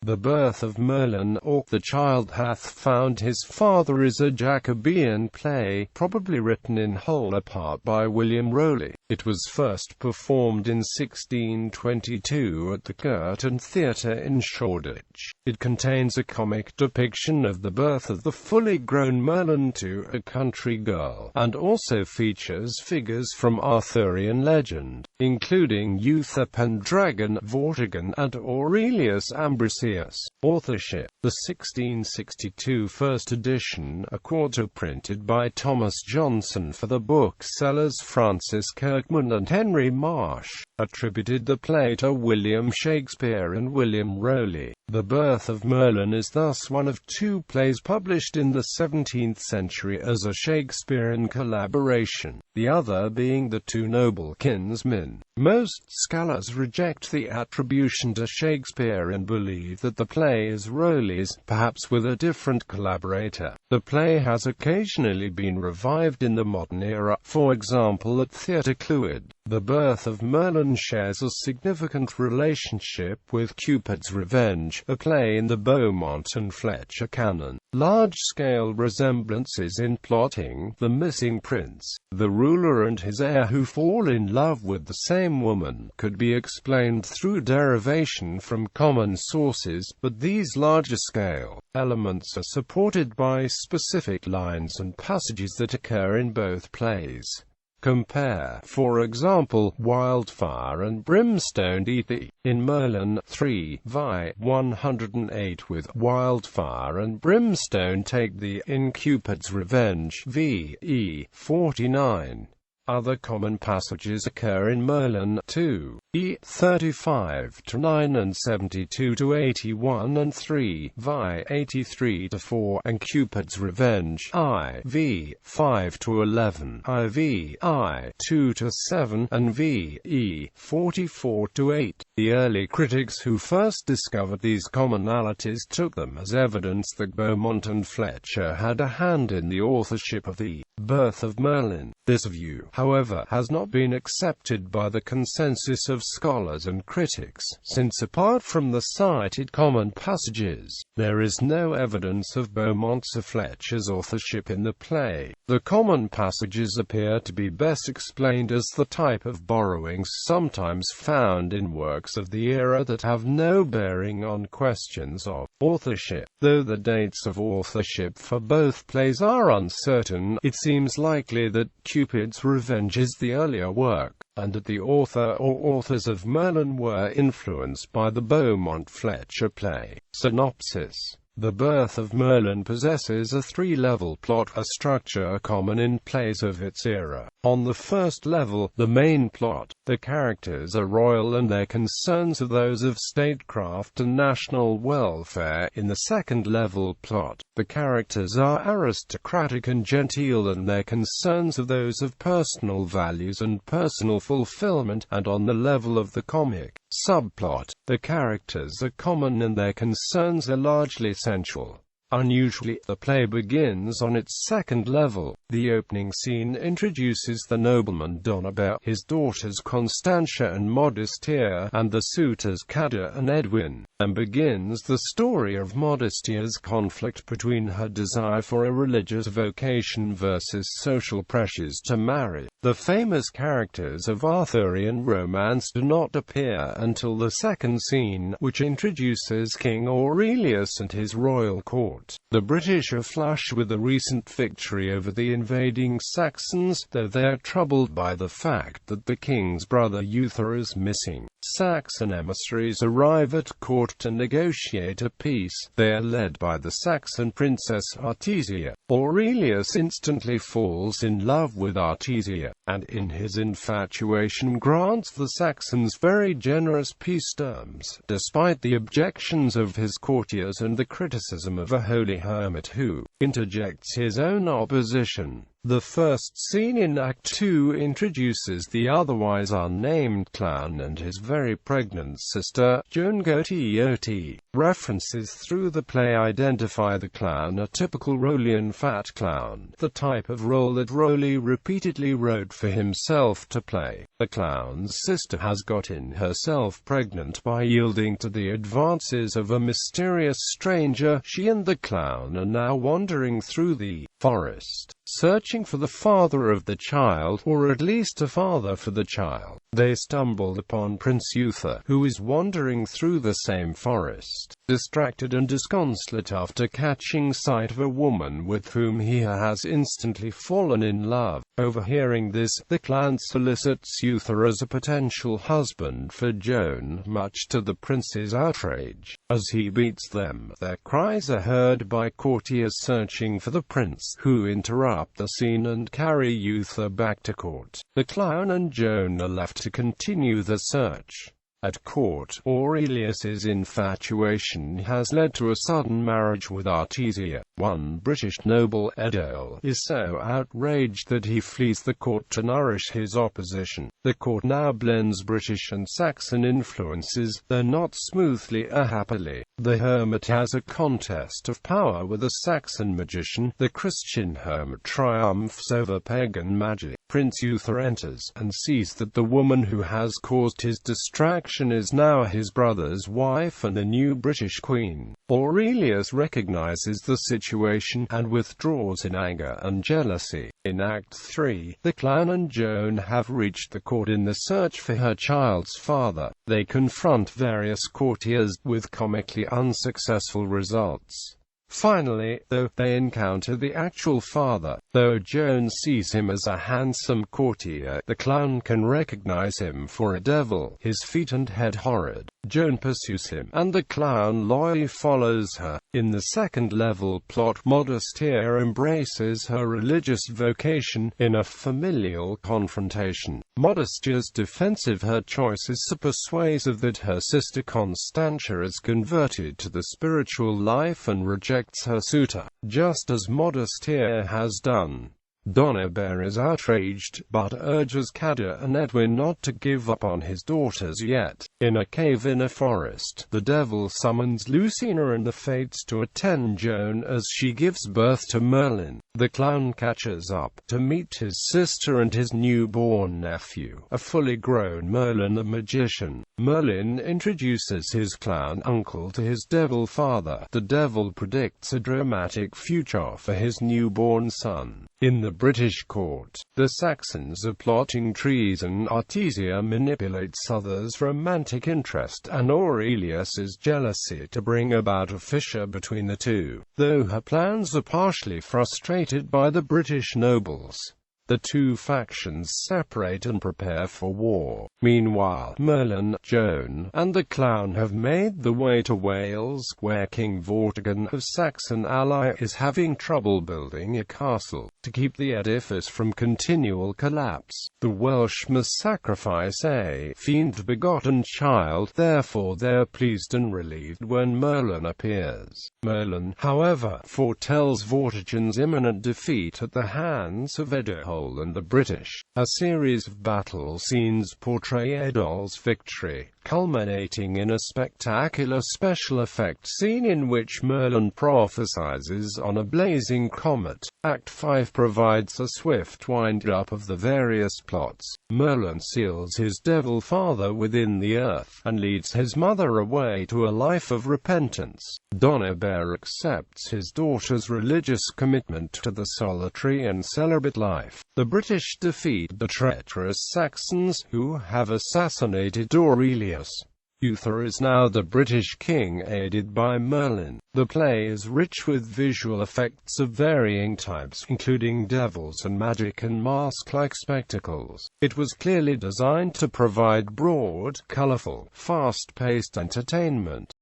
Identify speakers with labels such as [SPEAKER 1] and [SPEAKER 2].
[SPEAKER 1] The Birth of Merlin, or The Child Hath Found His Father, is a Jacobean play, probably written in whole or part by William Rowley. It was first performed in 1622 at the Curtain Theatre in Shoreditch. It contains a comic depiction of the birth of the fully grown Merlin to a country girl, and also features figures from Arthurian legend, including Uther Pendragon, Vortigern, and Aurelius Ambrosius. Authorship. The 1662 first edition, a quarto printed by Thomas Johnson for the booksellers Francis Kirkman and Henry Marsh, attributed the play to William Shakespeare and William Rowley. The Birth of Merlin is thus one of two plays published in the 17th century as a Shakespearean collaboration, the other being The Two Noble Kinsmen. Most scholars reject the attribution to Shakespeare and believe that the play is Rowley's, perhaps with a different collaborator. The play has occasionally been revived in the modern era, for example at Theatre Clwyd. The Birth of Merlin shares a significant relationship with Cupid's Revenge, a play in the Beaumont and Fletcher canon. Large-scale resemblances in plotting: the missing prince, the ruler and his heir who fall in love with the same woman, could be explained through derivation from common sources, but these larger-scale elements are supported by specific lines and passages that occur in both plays. Compare, for example, Wildfire and Brimstone-It in Merlin 3, vi. 108 with Wildfire and Brimstone take thee in Cupid's Revenge v. 49. Other common passages occur in Merlin 2, 35-9 and 72-81 and 3, vi. 83-4, and Cupid's Revenge IV 5-11, IV 2-7, and VE 44-8. The early critics who first discovered these commonalities took them as evidence that Beaumont and Fletcher had a hand in the authorship of the Birth of Merlin. This view, however, has not been accepted by the consensus of scholars and critics, since apart from the cited common passages, there is no evidence of Beaumont's or Fletcher's authorship in the play. The common passages appear to be best explained as the type of borrowings sometimes found in works of the era that have no bearing on questions of authorship. Though the dates of authorship for both plays are uncertain, it seems likely that Cupid's Revenge is the earlier work, and that the author or authors of Merlin were influenced by the Beaumont-Fletcher play. Synopsis. The Birth of Merlin possesses a three-level plot, a structure common in plays of its era. On the first level, the main plot, the characters are royal and their concerns are those of statecraft and national welfare. In the second level plot, the characters are aristocratic and genteel and their concerns are those of personal values and personal fulfillment. And on the level of the comic subplot, the characters are common and their concerns are largely sensual. Unusually, the play begins on its second level. The opening scene introduces the nobleman Donabert, his daughters Constantia and Modestia, and the suitors Cador and Edwin, and begins the story of Modestia's conflict between her desire for a religious vocation versus social pressures to marry. The famous characters of Arthurian romance do not appear until the second scene, which introduces King Aurelius and his royal court. The British are flush with a recent victory over the invading Saxons, though they are troubled by the fact that the king's brother Uther is missing. Saxon emissaries arrive at court to negotiate a peace. They are led by the Saxon princess Artesia. Aurelius instantly falls in love with Artesia, and in his infatuation grants the Saxons very generous peace terms, despite the objections of his courtiers and the criticism of a holy hermit who interjects his own opposition. The first scene in Act 2 introduces the otherwise unnamed clown and his very pregnant sister, Joan Gotti. References through the play identify the clown a typical Rowleian fat clown, the type of role that Rowley repeatedly wrote for himself to play. The clown's sister has gotten herself pregnant by yielding to the advances of a mysterious stranger. She and the clown are now wandering through the forest, searching for the father of the child, or at least a father for the child. They stumbled upon Prince Uther, who is wandering through the same forest, distracted and disconsolate after catching sight of a woman with whom he has instantly fallen in love. Overhearing this, the clown solicits Uther as a potential husband for Joan, much to the prince's outrage. As he beats them, their cries are heard by courtiers searching for the prince, who interrupt the scene and carry Uther back to court. The clown and Joan are left to continue the search. At court, Aurelius's infatuation has led to a sudden marriage with Artesia. One British noble, Edel, is so outraged that he flees the court to nourish his opposition. The court now blends British and Saxon influences, though not smoothly or happily. The hermit has a contest of power with a Saxon magician. The Christian hermit triumphs over pagan magic. Prince Uther enters, and sees that the woman who has caused his distraction is now his brother's wife and the new British queen. Aurelius recognizes the situation, and withdraws in anger and jealousy. In Act 3, the clown and Joan have reached the court in the search for her child's father. They confront various courtiers, with comically unsuccessful results. Finally, though, they encounter the actual father. Though Joan sees him as a handsome courtier, the clown can recognize him for a devil, his feet and head horrid. Joan pursues him, and the clown loyally follows her. In the second-level plot, Modestia embraces her religious vocation in a familial confrontation. Modestia's defense of her choice is so persuasive that her sister Constantia is converted to the spiritual life and rejects her suitor, just as Modestia has done. Donabert is outraged, but urges Cador and Edwin not to give up on his daughters yet. In a cave in a forest, the devil summons Lucina and the Fates to attend Joan as she gives birth to Merlin. The clown catches up to meet his sister and his newborn nephew, a fully grown Merlin the magician. Merlin introduces his clown uncle to his devil father. The devil predicts a dramatic future for his newborn son. In the British court, the Saxons are plotting treason. Artesia manipulates others' romantic interest and Aurelius's jealousy to bring about a fissure between the two, though her plans are partially frustrated by the British nobles. The two factions separate and prepare for war. Meanwhile, Merlin, Joan, and the clown have made the way to Wales, where King Vortigern, a Saxon ally, is having trouble building a castle. To keep the edifice from continual collapse, the Welsh must sacrifice a fiend-begotten child. Therefore they are pleased and relieved when Merlin appears. Merlin, however, foretells Vortigern's imminent defeat at the hands of Edel and the British. A series of battle scenes portray Edel's victory, culminating in a spectacular special effects scene in which Merlin prophesies on a blazing comet. Act 5 provides a swift wind-up of the various plots. Merlin seals his devil father within the earth, and leads his mother away to a life of repentance. Donabert accepts his daughter's religious commitment to the solitary and celibate life. The British defeat the treacherous Saxons, who have assassinated Aurelius. Uther is now the British king, aided by Merlin. The play is rich with visual effects of varying types, including devils and magic and mask-like spectacles. It was clearly designed to provide broad, colorful, fast-paced entertainment.